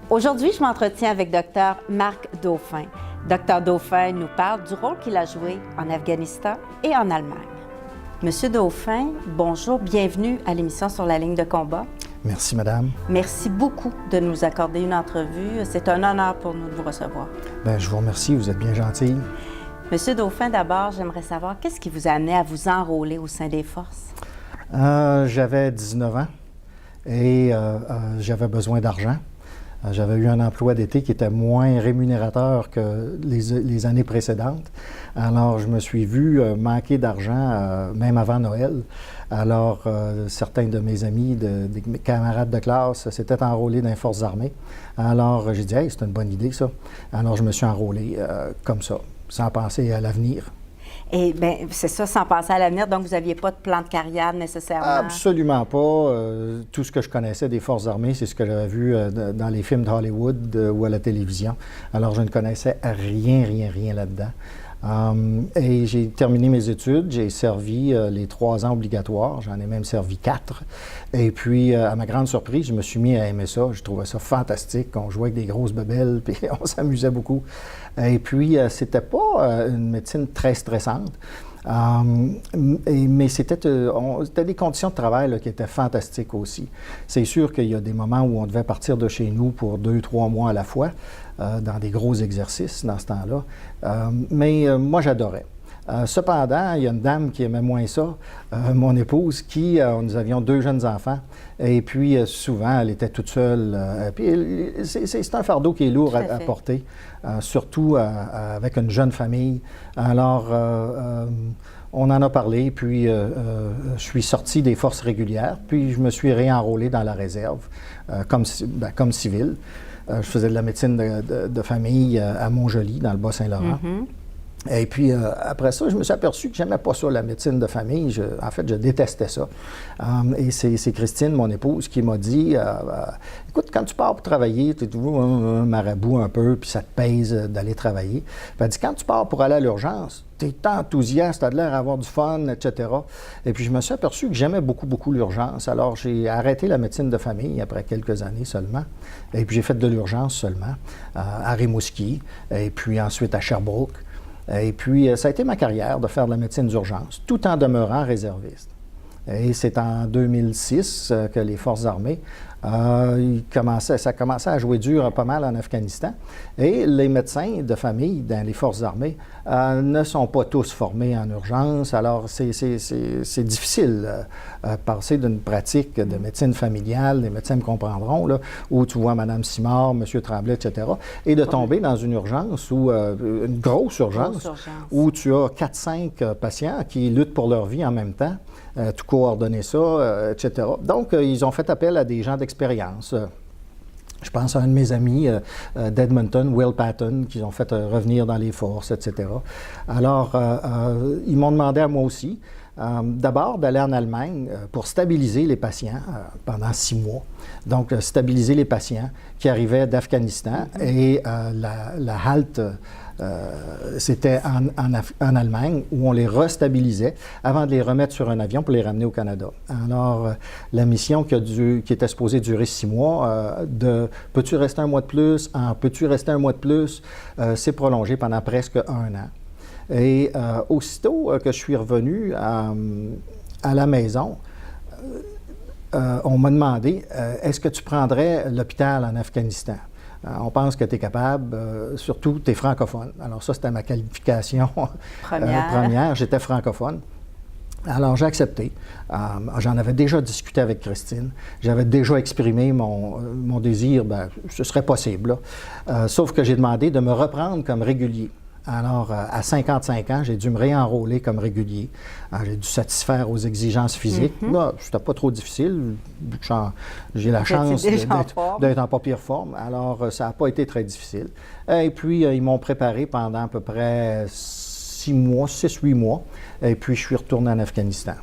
Aujourd'hui, je m'entretiens avec Dr Marc Dauphin. Dr Dauphin nous parle du rôle qu'il a joué en Afghanistan et en Allemagne. Monsieur Dauphin, bonjour, bienvenue à l'émission Sur la ligne de combat. Merci, madame. Merci beaucoup de nous accorder une entrevue. C'est un honneur pour nous de vous recevoir. Bien, je vous remercie, vous êtes bien gentille. Monsieur Dauphin, d'abord, j'aimerais savoir qu'est-ce qui vous a amené à vous enrôler au sein des forces? J'avais 19 ans et j'avais besoin d'argent. J'avais eu un emploi d'été qui était moins rémunérateur que les années précédentes. Alors, je me suis vu manquer d'argent, même avant Noël. Alors, certains de mes amis, des camarades de classe, s'étaient enrôlés dans les forces armées. Alors, j'ai dit, hey, c'est une bonne idée, ça. Alors, je me suis enrôlé comme ça, sans penser à l'avenir. Et bien, c'est ça, sans penser à l'avenir. Donc, vous n'aviez pas de plan de carrière nécessairement? Absolument pas. Tout ce que je connaissais des Forces armées, c'est ce que j'avais vu dans les films d'Hollywood ou à la télévision. Alors, je ne connaissais rien là-dedans. Et j'ai terminé mes études. J'ai servi les 3 ans obligatoires. J'en ai même servi 4. Et puis, à ma grande surprise, je me suis mis à aimer ça. Je trouvais ça fantastique. On jouait avec des grosses bebelles, puis on s'amusait beaucoup. Et puis, c'était pas une médecine très stressante. Mais c'était des conditions de travail là, qui étaient fantastiques aussi. C'est sûr qu'il y a des moments où on devait partir de chez nous pour 2-3 mois à la fois, dans des gros exercices dans ce temps-là. Mais moi, j'adorais. Cependant, il y a une dame qui aimait moins ça, mon épouse, qui, nous avions 2 jeunes enfants, et puis souvent, elle était toute seule. Puis c'est un fardeau qui est lourd à porter, surtout avec une jeune famille. Alors, on en a parlé, puis je suis sorti des forces régulières, puis je me suis réenrôlé dans la réserve comme civil. Je faisais de la médecine de famille à Montjoly, dans le Bas-Saint-Laurent. Mm-hmm. Et puis, après ça, je me suis aperçu que je n'aimais pas ça, la médecine de famille. En fait, je détestais ça. Et c'est Christine, mon épouse, qui m'a dit, écoute, quand tu pars pour travailler, tu es toujours un marabout un peu, puis ça te pèse d'aller travailler. Elle dit, quand tu pars pour aller à l'urgence, tu es enthousiaste, tu as l'air d'avoir du fun, etc. Et puis, je me suis aperçu que j'aimais beaucoup l'urgence. Alors, j'ai arrêté la médecine de famille après quelques années seulement. Et puis, j'ai fait de l'urgence seulement à Rimouski, et puis ensuite à Sherbrooke. Et puis, ça a été ma carrière de faire de la médecine d'urgence, tout en demeurant réserviste. Et c'est en 2006 que les Forces armées, ça commençait à jouer dur pas mal en Afghanistan. Et les médecins de famille dans les Forces armées ne sont pas tous formés en urgence. Alors, c'est difficile passer d'une pratique de médecine familiale, les médecins me comprendront, là, où tu vois Mme Simard, M. Tremblay, etc., et de tomber dans une urgence, une grosse urgence, où tu as 4-5 patients qui luttent pour leur vie en même temps. Tout coordonner ça, etc. Donc, ils ont fait appel à des gens d'expérience. Je pense à un de mes amis d'Edmonton, Will Patton, qui ont fait revenir dans les forces, etc. Alors, ils m'ont demandé à moi aussi, d'abord d'aller en Allemagne pour stabiliser les patients pendant 6 mois. Donc, stabiliser les patients qui arrivaient d'Afghanistan et la halte. C'était en Allemagne où on les restabilisait avant de les remettre sur un avion pour les ramener au Canada. Alors, la mission qui était supposée durer 6 mois, peux-tu rester un mois de plus, peux-tu rester un mois de plus, s'est prolongée pendant presque 1 an. Et aussitôt que je suis revenu à la maison, on m'a demandé, est-ce que tu prendrais l'hôpital en Afghanistan? On pense que tu es capable, surtout tu es francophone. Alors ça, c'était ma qualification première. J'étais francophone. Alors j'ai accepté. J'en avais déjà discuté avec Christine. J'avais déjà exprimé mon désir, ce serait possible. Sauf que j'ai demandé de me reprendre comme régulier. Alors, à 55 ans, j'ai dû me réenrôler comme régulier. J'ai dû satisfaire aux exigences physiques. Là, c'était pas trop difficile. J'ai la chance d'être en pas pire forme. Alors, ça n'a pas été très difficile. Et puis, ils m'ont préparé pendant à peu près 6-8 mois. Et puis, je suis retourné en Afghanistan.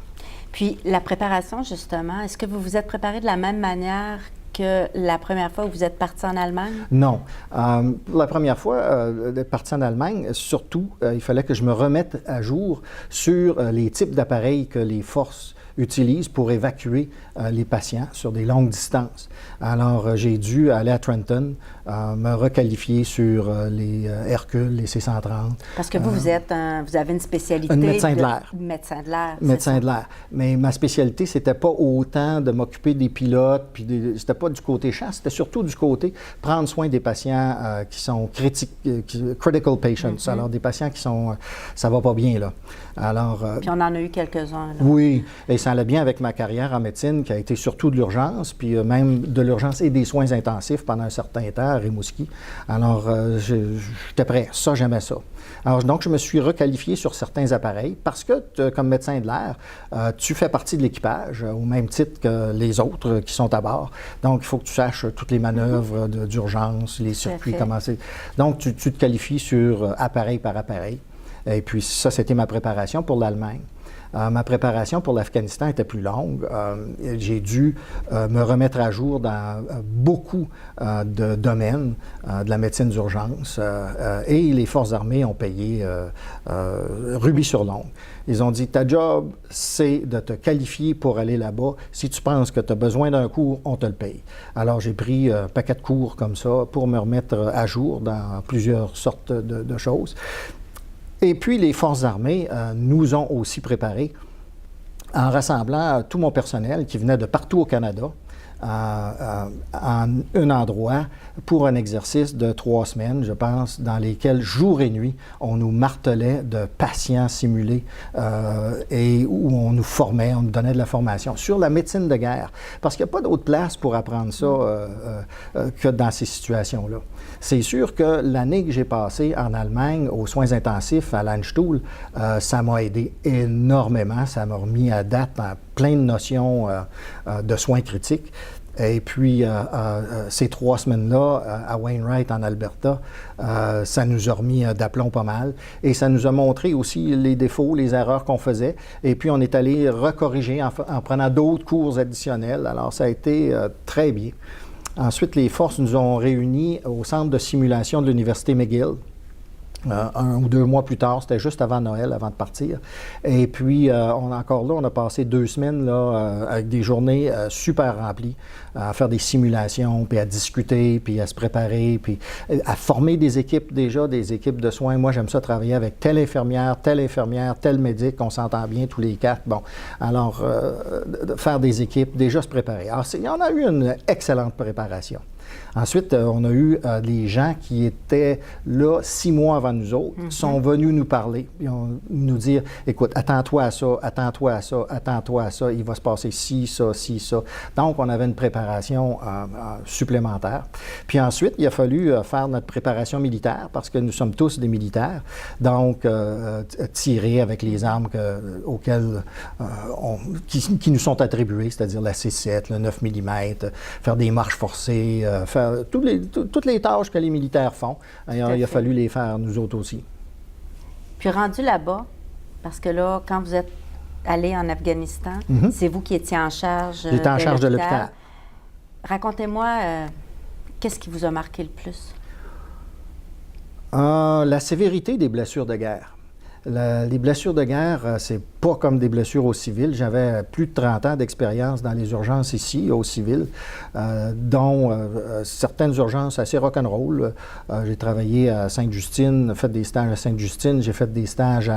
Puis, la préparation, justement, est-ce que vous vous êtes préparé de la même manière que la première fois où vous êtes parti en Allemagne? Non. La première fois d'être parti en Allemagne, surtout, il fallait que je me remette à jour sur les types d'appareils que les forces utilisent pour évacuer les patients sur des longues distances. Alors, j'ai dû aller à Trenton, me requalifier sur les Hercule, les C-130. Parce que vous avez une spécialité... Un médecin de l'air. Médecin de l'air. Médecin de l'air. Mais ma spécialité, c'était pas autant de m'occuper des pilotes, puis c'était pas du côté chasse, c'était surtout du côté prendre soin des patients qui sont critical patients, alors des patients qui sont... ça va pas bien, là. Alors... puis on en a eu quelques-uns, là. Oui, et ça allait bien avec ma carrière en médecine, qui a été surtout de l'urgence, puis même de l'urgence et des soins intensifs pendant un certain temps à Rimouski. Alors, j'étais prêt. Ça, j'aimais ça. Alors, donc, je me suis requalifié sur certains appareils parce que, comme médecin de l'air, tu fais partie de l'équipage au même titre que les autres qui sont à bord. Donc, il faut que tu saches toutes les manœuvres d'urgence, les circuits, comment c'est. Donc, tu te qualifies sur appareil par appareil. Et puis, ça, c'était ma préparation pour l'Allemagne. Ma préparation pour l'Afghanistan était plus longue. J'ai dû me remettre à jour dans beaucoup de domaines de la médecine d'urgence et les forces armées ont payé rubis sur l'ongle. Ils ont dit, ta job, c'est de te qualifier pour aller là-bas. Si tu penses que tu as besoin d'un cours, on te le paye. Alors, j'ai pris un paquet de cours comme ça pour me remettre à jour dans plusieurs sortes de choses. Et puis, les forces armées nous ont aussi préparés en rassemblant tout mon personnel qui venait de partout au Canada en un endroit pour un exercice de 3 semaines, je pense, dans lesquels, jour et nuit, on nous martelait de patients simulés et où on nous formait, on nous donnait de la formation sur la médecine de guerre. Parce qu'il n'y a pas d'autre place pour apprendre ça que dans ces situations-là. C'est sûr que l'année que j'ai passée en Allemagne aux soins intensifs à Landstuhl, ça m'a aidé énormément. Ça m'a remis à date en plein de notions de soins critiques. Et puis, ces 3 semaines-là, à Wainwright, en Alberta, ça nous a remis d'aplomb pas mal. Et ça nous a montré aussi les défauts, les erreurs qu'on faisait. Et puis, on est allé recorriger en prenant d'autres cours additionnels. Alors, ça a été très bien. Ensuite, les forces nous ont réunis au centre de simulation de l'Université McGill. 1 ou 2 mois plus tard, c'était juste avant Noël, avant de partir. Et puis, on a passé 2 semaines là, avec des journées super remplies, à faire des simulations, puis à discuter, puis à se préparer, puis à former des équipes déjà, des équipes de soins. Moi, j'aime ça travailler avec telle infirmière, tel médic, on s'entend bien tous les 4. Bon, alors, faire des équipes, déjà se préparer. Alors, on a eu une excellente préparation. Ensuite, on a eu des gens qui étaient là 6 mois avant nous autres, sont venus nous parler, puis nous dire, écoute, attends-toi à ça, attends-toi à ça, attends-toi à ça, il va se passer ci, ça, ci, ça. Donc, on avait une préparation supplémentaire. Puis ensuite, il a fallu faire notre préparation militaire, parce que nous sommes tous des militaires, donc tirer avec les armes qui nous sont attribuées, c'est-à-dire la C7, le 9 mm, faire des marches forcées, faire toutes les tâches que les militaires font. Il a fallu les faire, nous autres aussi. Puis rendu là-bas, parce que là, quand vous êtes allé en Afghanistan, c'est vous qui étiez en charge J'étais en charge de l'hôpital. Racontez-moi, qu'est-ce qui vous a marqué le plus? La sévérité des blessures de guerre. Les blessures de guerre, c'est pas comme des blessures aux civils. J'avais plus de 30 ans d'expérience dans les urgences ici, aux civils, dont certaines urgences assez rock'n'roll. J'ai travaillé à Sainte-Justine, fait des stages à Sainte-Justine, j'ai fait des stages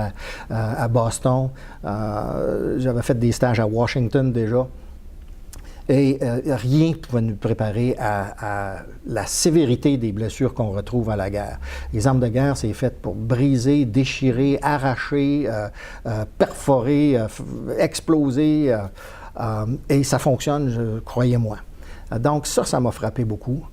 à Boston, j'avais fait des stages à Washington déjà. Et rien ne pouvait nous préparer à la sévérité des blessures qu'on retrouve à la guerre. Les armes de guerre, c'est fait pour briser, déchirer, arracher, perforer, exploser. Et ça fonctionne, croyez-moi. Donc ça m'a frappé beaucoup.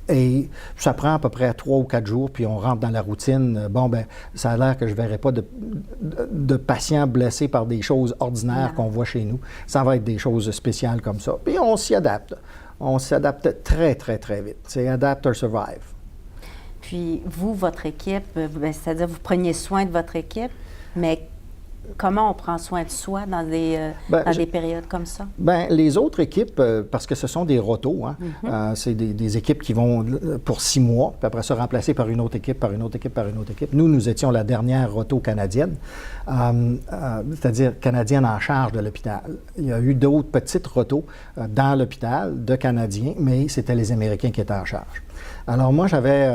Et ça prend à peu près 3 ou 4 jours, puis on rentre dans la routine. Bon, ben ça a l'air que je ne verrai pas de patients blessés par des choses ordinaires qu'on voit chez nous. Ça va être des choses spéciales comme ça. Puis on s'y adapte. On s'adapte très, très, très vite. C'est adapt or survive. Puis vous, votre équipe, c'est-à-dire vous preniez soin de votre équipe, mais comment on prend soin de soi dans des périodes comme ça? Bien, les autres équipes, parce que ce sont des rotos, hein, c'est des équipes qui vont pour 6 mois, puis après ça remplacées par une autre équipe, par une autre équipe, par une autre équipe. Nous étions la dernière roto canadienne, c'est-à-dire canadienne en charge de l'hôpital. Il y a eu d'autres petites rotos dans l'hôpital de Canadiens, mais c'était les Américains qui étaient en charge. Alors moi, j'avais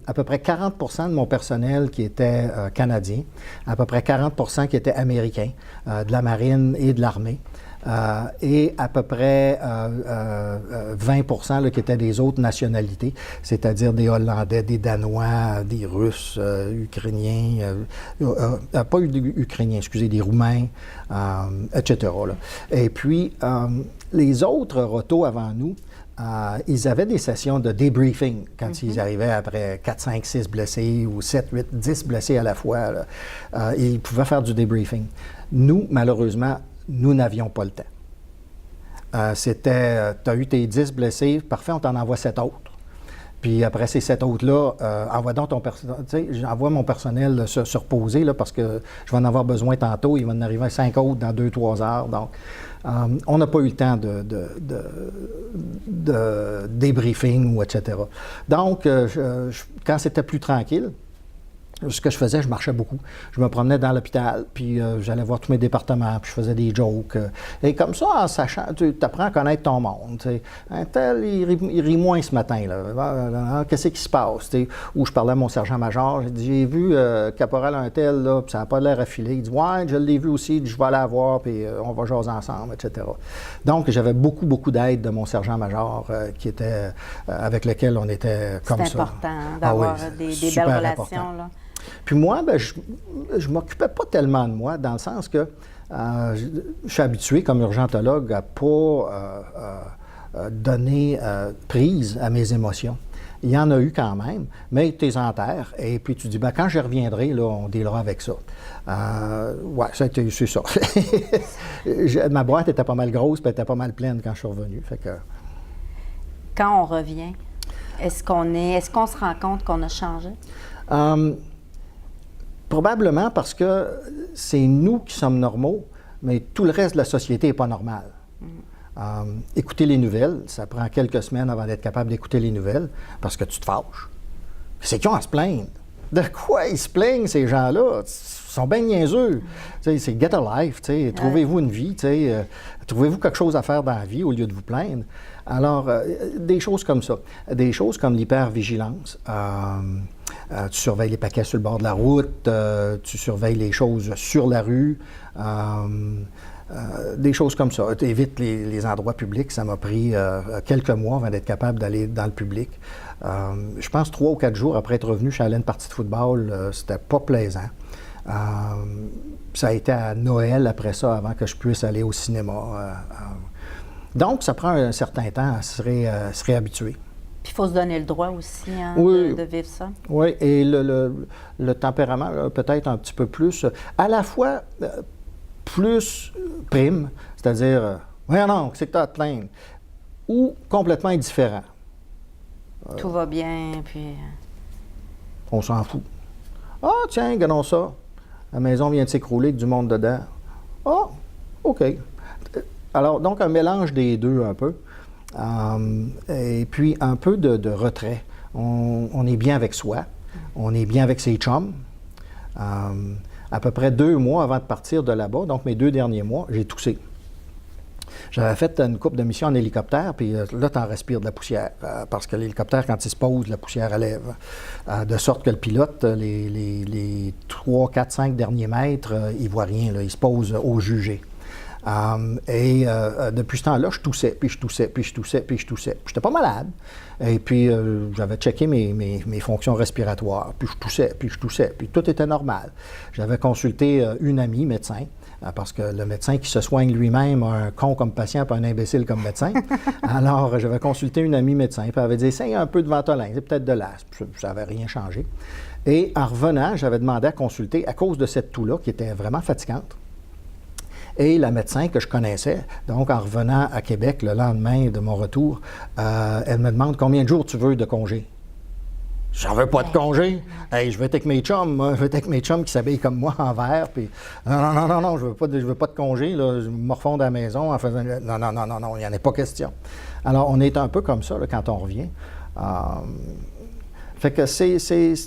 à peu près 40 de mon personnel qui était canadien, à peu près 40 qui étaient américains, de la marine et de l'armée, et à peu près 20 là, qui étaient des autres nationalités, c'est-à-dire des Hollandais, des Danois, des Russes, Ukrainiens, pas Ukrainiens, excusez, des Roumains, etc. Là. Et puis, les autres rotos avant nous, ils avaient des sessions de débriefing quand ils arrivaient après 4, 5, 6 blessés ou 7, 8, 10 blessés à la fois. Là. Ils pouvaient faire du débriefing. Nous, malheureusement, nous n'avions pas le temps. C'était, tu as eu tes 10 blessés, parfait, on t'en envoie 7 autres. Puis après ces 7 autres-là, envoie donc ton personnel. Tu sais, j'envoie mon personnel se reposer là, parce que je vais en avoir besoin tantôt. Il va en arriver 5 autres dans 2-3 heures. Donc, on n'a pas eu le temps de débriefing ou etc. Donc, quand c'était plus tranquille, ce que je faisais, je marchais beaucoup. Je me promenais dans l'hôpital, puis j'allais voir tous mes départements, puis je faisais des jokes. Et comme ça, en sachant, tu apprends à connaître ton monde. Un tel, il rit moins ce matin. Là. Qu'est-ce qui se passe? T'sais? Ou je parlais à mon sergent-major, j'ai vu caporal un tel, là, puis ça n'a pas l'air affilé. Il dit, ouais, je l'ai vu aussi, je vais aller la voir, puis on va jaser ensemble, etc. Donc, j'avais beaucoup, beaucoup d'aide de mon sergent-major qui était, avec lequel on était comme ça. C'est important d'avoir des belles relations. Là. Puis moi, ben, je ne m'occupais pas tellement de moi, dans le sens que je suis habitué, comme urgentologue, à ne pas donner prise à mes émotions. Il y en a eu quand même, mais tu les enterres, et puis tu dis, ben, quand je reviendrai, là, on dealera avec ça. Ouais, c'est ça. Ma boîte était pas mal grosse, puis elle était pas mal pleine quand je suis revenu. Fait que... Quand on revient, est-ce qu'on se rend compte qu'on a changé? Probablement parce que c'est nous qui sommes normaux, mais tout le reste de la société n'est pas normal. Écouter les nouvelles, ça prend quelques semaines avant d'être capable d'écouter les nouvelles, parce que tu te fâches. C'est qui ont à se plaindre? De quoi ils se plaignent, ces gens-là? Ils sont bien niaiseux. C'est get a life, trouvez-vous une vie, trouvez-vous quelque chose à faire dans la vie au lieu de vous plaindre. Alors, des choses comme ça. Des choses comme l'hypervigilance. Tu surveilles les paquets sur le bord de la route, tu surveilles les choses sur la rue, des choses comme ça. Tu évites les endroits publics. Ça m'a pris quelques mois avant d'être capable d'aller dans le public. Je pense 3 ou 4 jours après être revenu, je suis allé à une partie de football. C'était pas plaisant. Ça a été à Noël après ça, avant que je puisse aller au cinéma. Donc, ça prend un certain temps à se réhabituer. Puis il faut se donner le droit aussi oui, de vivre ça. Oui, et le tempérament, peut-être un petit peu plus, à la fois plus prime, c'est-à-dire, voyons donc, c'est que tu as à te plaindre, ou complètement indifférent. Tout va bien, puis... On s'en fout. Ah, tiens, regardons ça. La maison vient de s'écrouler avec du monde dedans. Ah, OK. Alors, donc, un mélange des deux un peu. Et puis, un peu de retrait. On est bien avec soi. On est bien avec ses chums. À peu près 2 mois avant de partir de là-bas, donc mes 2 derniers mois, j'ai toussé. J'avais fait une couple de missions en hélicoptère, puis là, tu en respires de la poussière, parce que l'hélicoptère, quand il se pose, la poussière élève. De sorte que le pilote, les 3, 4, 5 derniers mètres, il ne voit rien, là, il se pose au jugé. Et depuis ce temps-là, je toussais, puis je toussais, puis je toussais, puis je toussais. J'étais pas malade. Et puis, j'avais checké mes fonctions respiratoires, puis je toussais, puis je toussais, puis tout était normal. J'avais consulté une amie médecin, parce que le médecin qui se soigne lui-même a un con comme patient, pas un imbécile comme médecin. Alors, j'avais consulté une amie médecin, puis elle avait dit, essaye un peu de Ventolin, c'est peut-être de l'asthme. Ça n'avait rien changé. Et en revenant, j'avais demandé à consulter, à cause de cette toux-là, qui était vraiment fatigante. Et la médecin que je connaissais, donc en revenant à Québec le lendemain de mon retour, elle me demande combien de jours tu veux de congé. J'en veux pas de congé. Hey, je vais être avec mes chums, moi. Je vais être avec mes chums qui s'habillent comme moi en vert. Puis non, je veux pas de congé. Là. Je me refondre à la maison en faisant. Non, il n'y en a pas question. Alors, on est un peu comme ça là, quand on revient. Fait que c'est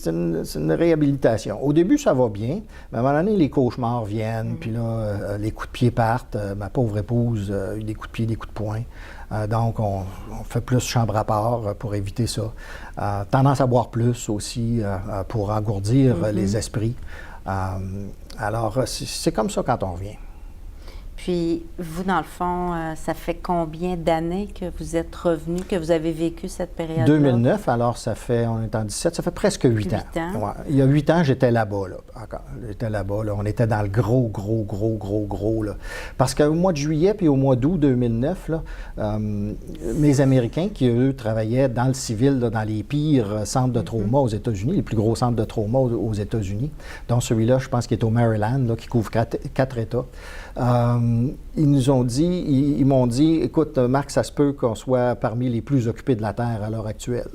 une réhabilitation. Au début, ça va bien, mais à un moment donné, les cauchemars viennent, puis là, les coups de pied partent. Ma pauvre épouse a eu des coups de pied, des coups de poing. Donc, on fait plus chambre à part pour éviter ça. Tendance à boire plus aussi pour engourdir les esprits. Alors, c'est comme ça quand on revient. Puis, vous, dans le fond, ça fait combien d'années que vous êtes revenu, que vous avez vécu cette période-là? 2009, alors on est en 17, ça fait presque 8 ans. Ouais. Il y a 8 ans, j'étais là-bas, là, encore. J'étais là-bas, là. On était dans le gros, là. Parce qu'au mois de juillet puis au mois d'août 2009, là, mes Américains qui, eux, travaillaient dans le civil, là, dans les pires centres de trauma aux États-Unis, les plus gros centres de trauma aux États-Unis, dont celui-là, je pense, qui est au Maryland, là, qui couvre 4 États. Ils m'ont dit, écoute, Marc, ça se peut qu'on soit parmi les plus occupés de la Terre à l'heure actuelle,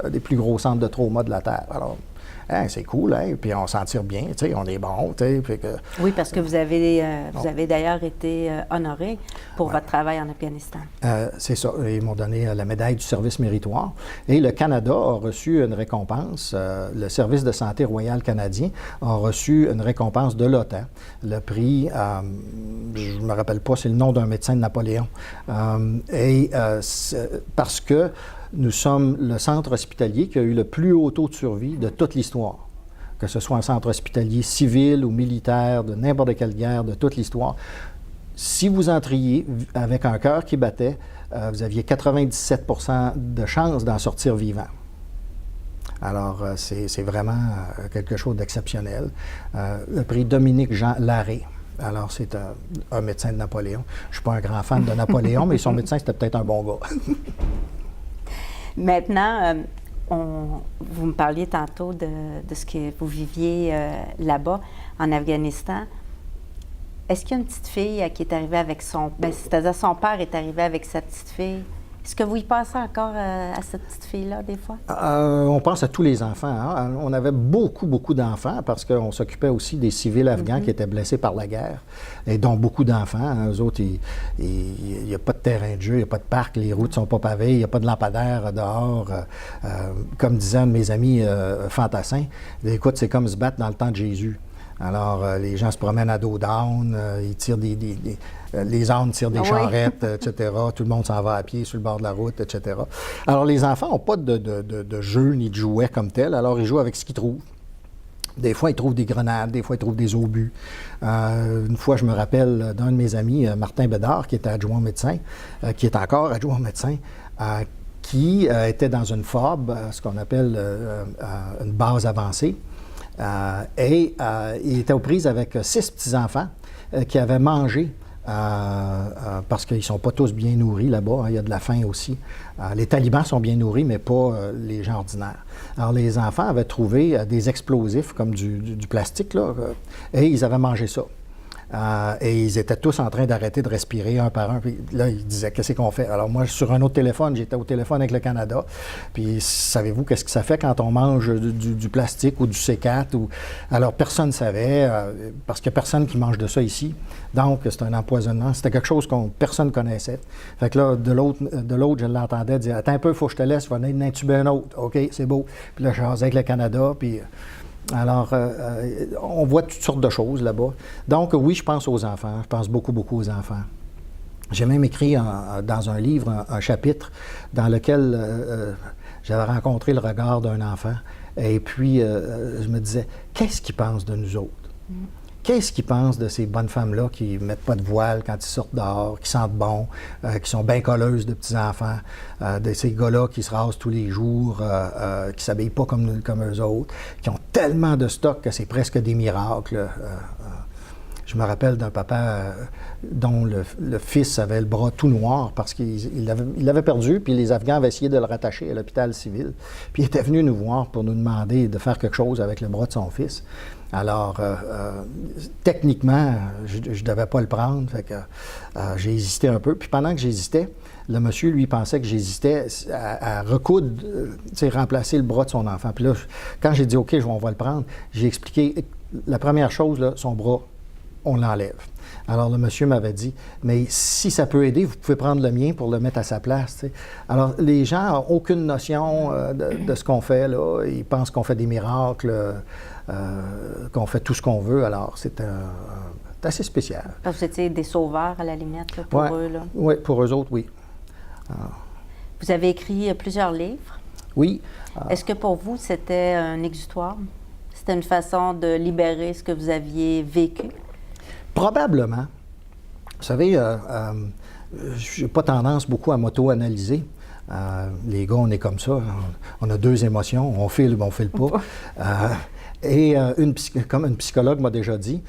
des plus gros centres de trauma de la Terre. Alors, hein, c'est cool, hein, puis on s'en tire bien, tu sais, on est bon, tu sais. Oui, parce que vous avez d'ailleurs été honoré pour votre travail en Afghanistan. C'est ça. Ils m'ont donné la médaille du service méritoire. Et le Canada a reçu une récompense. Le service de santé royal canadien a reçu une récompense de l'OTAN. Le prix, je ne me rappelle pas, c'est le nom d'un médecin de Napoléon. Parce que nous sommes le centre hospitalier qui a eu le plus haut taux de survie de toute l'histoire. Que ce soit un centre hospitalier civil ou militaire, de n'importe quelle guerre, de toute l'histoire. Si vous entriez avec un cœur qui battait, vous aviez 97 % de chances d'en sortir vivant. Alors, c'est vraiment quelque chose d'exceptionnel. Le prix Dominique-Jean Larrey. Alors, c'est un médecin de Napoléon. Je ne suis pas un grand fan de Napoléon, mais son médecin, c'était peut-être un bon gars. Maintenant, vous me parliez tantôt de ce que vous viviez là-bas, en Afghanistan. Est-ce qu'il y a une petite fille qui est arrivée avec c'est-à-dire son père est arrivé avec sa petite fille? Est-ce que vous y pensez encore à cette petite fille-là, des fois? On pense à tous les enfants. Hein? On avait beaucoup d'enfants parce qu'on s'occupait aussi des civils afghans qui étaient blessés par la guerre, et dont beaucoup d'enfants. Hein? Eux autres, il n'y a pas de terrain de jeu, il n'y a pas de parc, les routes ne sont pas pavées, il n'y a pas de lampadaire dehors. Comme disait un de mes amis fantassins, écoute, c'est comme se battre dans le temps de Jésus. Alors, les gens se promènent à dos down, ils tirent les ânes tirent des charrettes, etc. Tout le monde s'en va à pied sur le bord de la route, etc. Alors, les enfants n'ont pas de jeu ni de jouets comme tel, alors ils jouent avec ce qu'ils trouvent. Des fois, ils trouvent des grenades, des fois, ils trouvent des obus. Une fois, je me rappelle d'un de mes amis, Martin Bédard, qui était adjoint médecin, qui est encore adjoint médecin, qui était dans une FOB, ce qu'on appelle une base avancée. Il était aux prises avec 6 petits-enfants qui avaient mangé parce qu'ils ne sont pas tous bien nourris là-bas. Hein, il y a de la faim aussi. Les talibans sont bien nourris, mais pas les gens ordinaires. Alors, les enfants avaient trouvé des explosifs comme du plastique, là, et ils avaient mangé ça. Et ils étaient tous en train d'arrêter de respirer un par un. Puis là, ils disaient, qu'est-ce qu'on fait? Alors moi, sur un autre téléphone, j'étais au téléphone avec le Canada. Puis savez-vous qu'est-ce que ça fait quand on mange du plastique ou du C4? Alors personne ne savait, parce qu'il n'y a personne qui mange de ça ici. Donc, c'est un empoisonnement. C'était quelque chose que personne ne connaissait. Fait que là, de l'autre, je l'entendais dire, attends un peu, il faut que je te laisse, il va venir intuber un autre. OK, c'est beau. Puis là, je jasais avec le Canada, puis... Alors, on voit toutes sortes de choses là-bas. Donc, oui, je pense aux enfants. Je pense beaucoup aux enfants. J'ai même écrit dans un livre un chapitre dans lequel j'avais rencontré le regard d'un enfant. Et puis, je me disais, qu'est-ce qu'ils pensent de nous autres? Qu'est-ce qu'ils pensent de ces bonnes femmes-là qui ne mettent pas de voile quand ils sortent dehors, qui sentent bon, qui sont bien colleuses de petits-enfants, de ces gars-là qui se rasent tous les jours, qui ne s'habillent pas comme eux autres, qui ont tellement de stock que c'est presque des miracles. Je me rappelle d'un papa dont le fils avait le bras tout noir parce qu'il l'avait perdu, puis les Afghans avaient essayé de le rattacher à l'hôpital civil. Puis il était venu nous voir pour nous demander de faire quelque chose avec le bras de son fils. Alors, techniquement, je ne devais pas le prendre, fait que j'ai hésité un peu. Puis pendant que j'hésitais, le monsieur, lui, pensait que j'hésitais à recoudre, remplacer le bras de son enfant. Puis là, quand j'ai dit « OK, on va le prendre », j'ai expliqué, la première chose, là, son bras, on l'enlève. Alors, le monsieur m'avait dit, mais si ça peut aider, vous pouvez prendre le mien pour le mettre à sa place. T'sais. Alors, les gens n'ont aucune notion de ce qu'on fait, là. Ils pensent qu'on fait des miracles, qu'on fait tout ce qu'on veut. Alors, c'est assez spécial. Parce que vous étiez des sauveurs, à la limite, là, pour eux. Là. Oui, pour eux autres, oui. Alors, vous avez écrit plusieurs livres. Oui. Est-ce que pour vous, c'était un exutoire? C'était une façon de libérer ce que vous aviez vécu? Probablement. Vous savez, je n'ai pas tendance beaucoup à m'auto-analyser. Les gars, on est comme ça. On a deux émotions. On file ou on ne file pas. Comme une psychologue m'a déjà dit,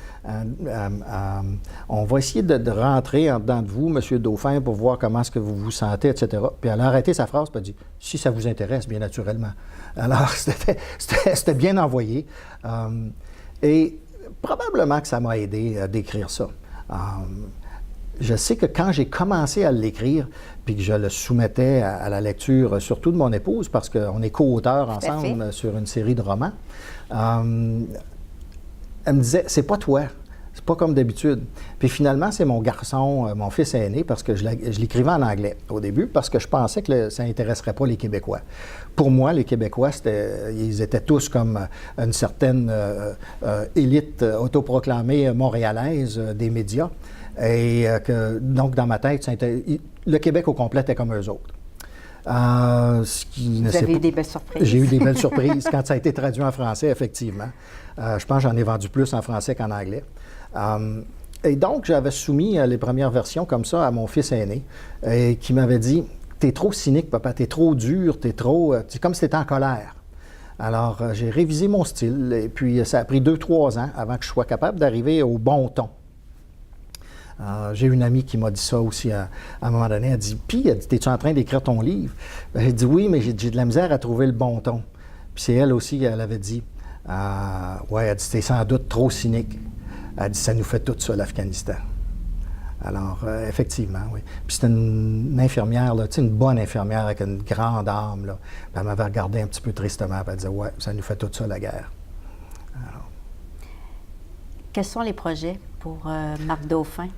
on va essayer de rentrer en dedans de vous, M. Dauphin, pour voir comment est-ce que vous vous sentez, etc. Puis elle a arrêté sa phrase, puis elle a dit « Si ça vous intéresse, bien naturellement. » Alors, c'était bien envoyé. Et probablement que ça m'a aidé à décrire ça. Je sais que quand j'ai commencé à l'écrire, puis que je le soumettais à la lecture, surtout de mon épouse, parce qu'on est co-auteurs ensemble sur une série de romans, elle me disait « C'est pas toi, c'est pas comme d'habitude. » Puis finalement, c'est mon garçon, mon fils aîné, parce que je l'écrivais en anglais au début, parce que je pensais que ça n'intéresserait pas les Québécois. Pour moi, les Québécois, ils étaient tous comme une certaine élite autoproclamée montréalaise des médias. Et donc, dans ma tête, le Québec au complet était comme eux autres. Vous avez eu des belles surprises. J'ai eu des belles surprises quand ça a été traduit en français, effectivement. Je pense que j'en ai vendu plus en français qu'en anglais. Et donc, j'avais soumis les premières versions comme ça à mon fils aîné, qui m'avait dit « T'es trop cynique, papa, t'es trop dur, t'es trop... C'est comme si t'étais en colère. » Alors, j'ai révisé mon style, et puis ça a pris 2-3 ans avant que je sois capable d'arriver au bon ton. J'ai une amie qui m'a dit ça aussi à un moment donné. Elle dit « Puis, t'es-tu en train d'écrire ton livre? » J'ai dit « Oui, mais j'ai de la misère à trouver le bon ton. » Puis c'est elle aussi, elle avait dit « Ouais, elle dit « T'es sans doute trop cynique. » Elle dit « Ça nous fait tout ça, l'Afghanistan. » Alors, effectivement, oui. Puis c'était une infirmière, là, une bonne infirmière avec une grande âme. Là. Puis elle m'avait regardé un petit peu tristement. Puis elle disait « Ouais, ça nous fait tout ça, la guerre. » Alors. Quels sont les projets pour Marc Dauphin?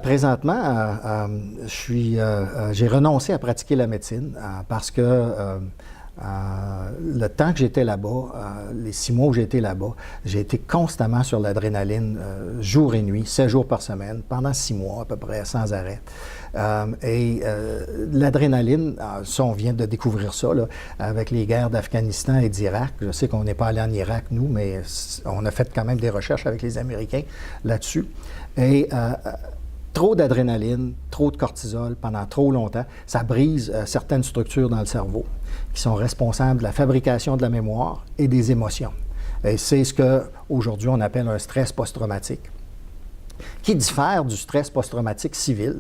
Présentement, j'ai renoncé à pratiquer la médecine parce que le temps que j'étais là-bas, les 6 mois où j'ai été là-bas, j'ai été constamment sur l'adrénaline, jour et nuit, 7 jours par semaine, pendant 6 mois à peu près, sans arrêt. L'adrénaline, ça, on vient de découvrir ça, là, avec les guerres d'Afghanistan et d'Irak. Je sais qu'on n'est pas allé en Irak, nous, mais on a fait quand même des recherches avec les Américains là-dessus. Et trop d'adrénaline, trop de cortisol pendant trop longtemps, ça brise certaines structures dans le cerveau qui sont responsables de la fabrication de la mémoire et des émotions. Et c'est ce qu'aujourd'hui on appelle un stress post-traumatique, qui diffère du stress post-traumatique civil,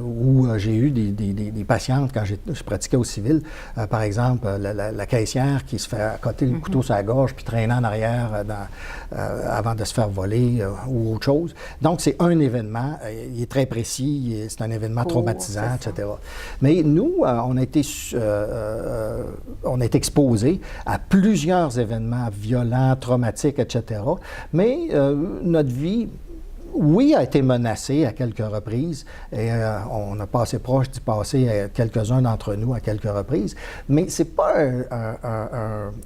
où j'ai eu des patientes, quand je pratiquais au civil, par exemple, la caissière qui se fait accoter le couteau sur la gorge puis traîner en arrière avant de se faire voler ou autre chose. Donc, c'est un événement, il est très précis, c'est un événement traumatisant, etc. Mais nous, on a été exposés à plusieurs événements violents, traumatiques, etc. Mais notre vie... oui, a été menacé à quelques reprises, et on a passé proche d'y passer quelques-uns d'entre nous à quelques reprises, mais ce n'est pas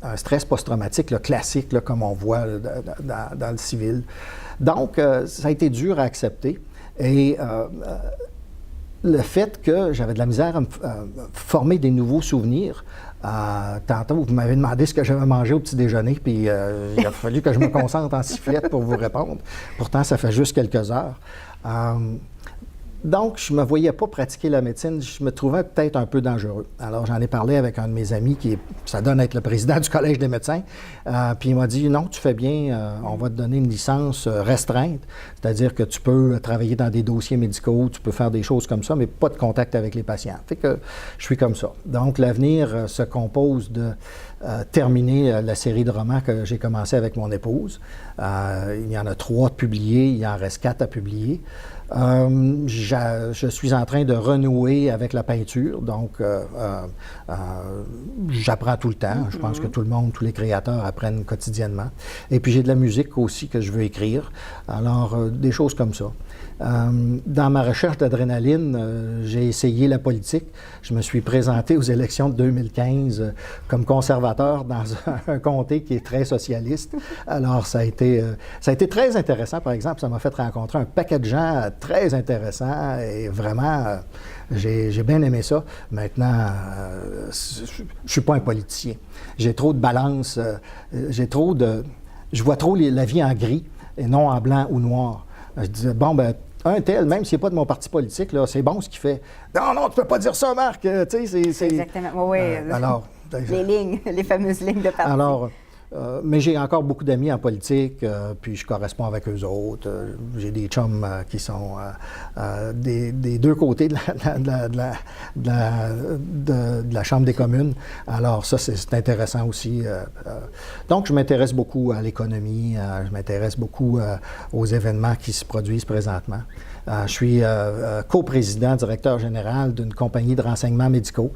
un stress post-traumatique là, classique, là, comme on voit là, dans le civil. Donc, ça a été dur à accepter, et le fait que j'avais de la misère à me former des nouveaux souvenirs. Tantôt, vous m'avez demandé ce que j'avais mangé au petit déjeuner, puis il a fallu que je me concentre en sifflette pour vous répondre. Pourtant, ça fait juste quelques heures. Donc, je ne me voyais pas pratiquer la médecine. Je me trouvais peut-être un peu dangereux. Alors, j'en ai parlé avec un de mes amis ça donne être le président du Collège des médecins. Puis il m'a dit, non, tu fais bien, on va te donner une licence restreinte. C'est-à-dire que tu peux travailler dans des dossiers médicaux, tu peux faire des choses comme ça, mais pas de contact avec les patients. Fait que je suis comme ça. Donc, l'avenir se compose terminé la série de romans que j'ai commencé avec mon épouse. Il y en a 3 publiés, il en reste 4 à publier. Je suis en train de renouer avec la peinture, donc j'apprends tout le temps. Je pense que tout le monde, tous les créateurs apprennent quotidiennement. Et puis j'ai de la musique aussi que je veux écrire. Alors, des choses comme ça. Dans ma recherche d'adrénaline, j'ai essayé la politique. Je me suis présenté aux élections de 2015 comme conservateur dans un comté qui est très socialiste. Alors, ça a été très intéressant, par exemple. Ça m'a fait rencontrer un paquet de gens très intéressants et vraiment, j'ai bien aimé ça. Maintenant, je ne suis pas un politicien. J'ai trop de balance, je vois trop la vie en gris et non en blanc ou noir. Je disais, bon, ben, un tel, même s'il n'est pas de mon parti politique, là, c'est bon ce qu'il fait. Non, non, tu peux pas dire ça, Marc. Tu sais, c'est... Exactement. Oui, alors, les lignes, les fameuses lignes de parti. Alors, mais j'ai encore beaucoup d'amis en politique, puis je corresponds avec eux autres. J'ai des chums qui sont des 2 côtés de la Chambre des communes. Alors ça, c'est intéressant aussi. Donc, je m'intéresse beaucoup à l'économie, je m'intéresse beaucoup aux événements qui se produisent présentement. Je suis coprésident, directeur général d'une compagnie de renseignements médicaux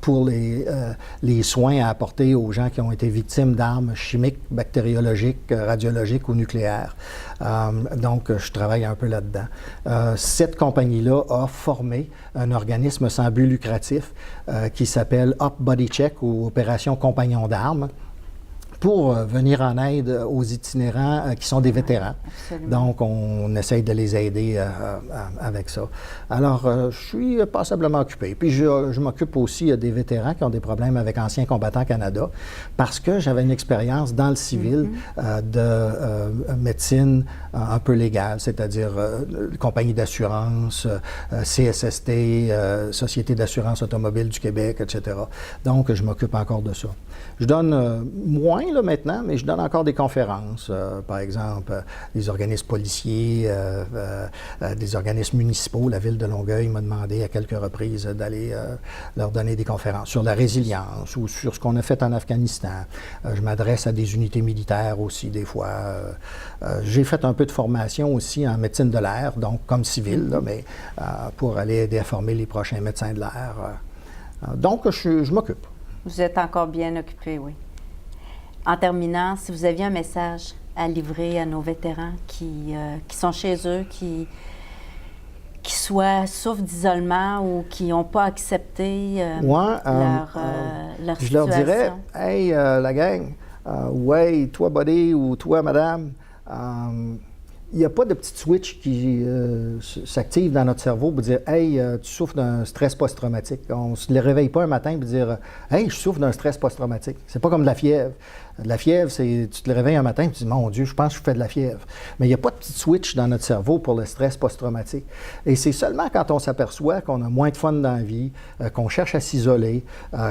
pour les soins à apporter aux gens qui ont été victimes d'armes chimiques, bactériologiques, radiologiques ou nucléaires. Donc, je travaille un peu là-dedans. Cette compagnie-là a formé un organisme sans but lucratif qui s'appelle Up Body Check ou Opération Compagnon d'armes, pour venir en aide aux itinérants qui sont des vétérans. Absolument. Donc, on essaye de les aider avec ça. Alors, je suis passablement occupé. Puis, je m'occupe aussi des vétérans qui ont des problèmes avec Anciens combattants Canada, parce que j'avais une expérience dans le civil de médecine un peu légale, c'est-à-dire compagnie d'assurance, CSST, Société d'assurance automobile du Québec, etc. Donc, je m'occupe encore de ça. Je donne moins là, maintenant, mais je donne encore des conférences, par exemple, des organismes policiers, des organismes municipaux. La ville de Longueuil m'a demandé à quelques reprises d'aller leur donner des conférences sur la résilience ou sur ce qu'on a fait en Afghanistan. Je m'adresse à des unités militaires aussi, des fois. J'ai fait un peu de formation aussi en médecine de l'air, donc comme civil, là, mais pour aller aider à former les prochains médecins de l'air. Donc, je m'occupe. Vous êtes encore bien occupé, oui. En terminant, si vous aviez un message à livrer à nos vétérans qui sont chez eux, qui souffrent d'isolement ou qui n'ont pas accepté leur situation. Je leur dirais, « Hey, la gang, ouais, toi, buddy, ou toi, madame, il n'y a pas de petit switch qui s'active dans notre cerveau pour dire « Hey, tu souffres d'un stress post-traumatique ». On ne se réveille pas un matin pour dire « Hey, je souffre d'un stress post-traumatique ». C'est pas comme de la fièvre. De la fièvre, c'est tu te réveilles un matin et tu dis « Mon Dieu, je pense que je fais de la fièvre ». Mais il n'y a pas de petit switch dans notre cerveau pour le stress post-traumatique. Et c'est seulement quand on s'aperçoit qu'on a moins de fun dans la vie, qu'on cherche à s'isoler,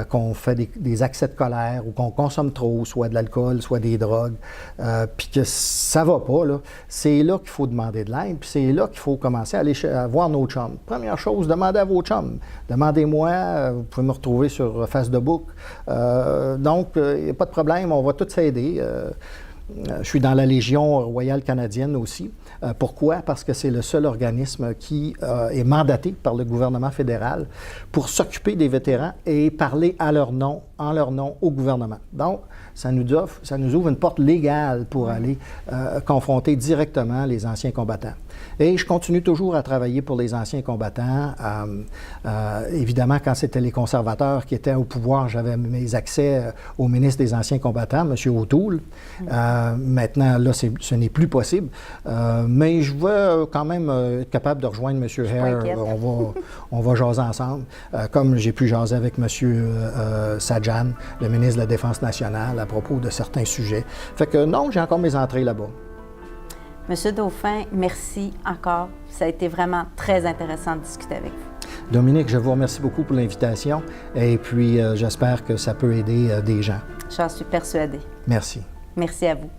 qu'on fait des accès de colère ou qu'on consomme trop, soit de l'alcool, soit des drogues, puis que ça va pas, là. C'est là qu'il faut demander de l'aide, puis c'est là qu'il faut commencer à aller voir nos chums. Première chose, demandez à vos chums. Demandez-moi, vous pouvez me retrouver sur Facebook. Donc, il n'y a pas de problème, on va tous s'aider. Je suis dans la Légion royale canadienne aussi. Pourquoi? Parce que c'est le seul organisme qui est mandaté par le gouvernement fédéral pour s'occuper des vétérans et parler en leur nom au gouvernement. Donc, ça nous ouvre une porte légale pour aller confronter directement les anciens combattants. Et je continue toujours à travailler pour les anciens combattants. Évidemment, quand c'était les conservateurs qui étaient au pouvoir, j'avais mes accès au ministre des anciens combattants, M. O'Toole. Maintenant, là, ce n'est plus possible. Mais je veux quand même être capable de rejoindre M. Hare. On va jaser ensemble. Comme j'ai pu jaser avec M. Sajjan, le ministre de la Défense nationale, à propos de certains sujets. Fait que non, j'ai encore mes entrées là-bas. Monsieur Dauphin, merci encore. Ça a été vraiment très intéressant de discuter avec vous. Dominique, je vous remercie beaucoup pour l'invitation et puis j'espère que ça peut aider des gens. J'en suis persuadée. Merci. Merci à vous.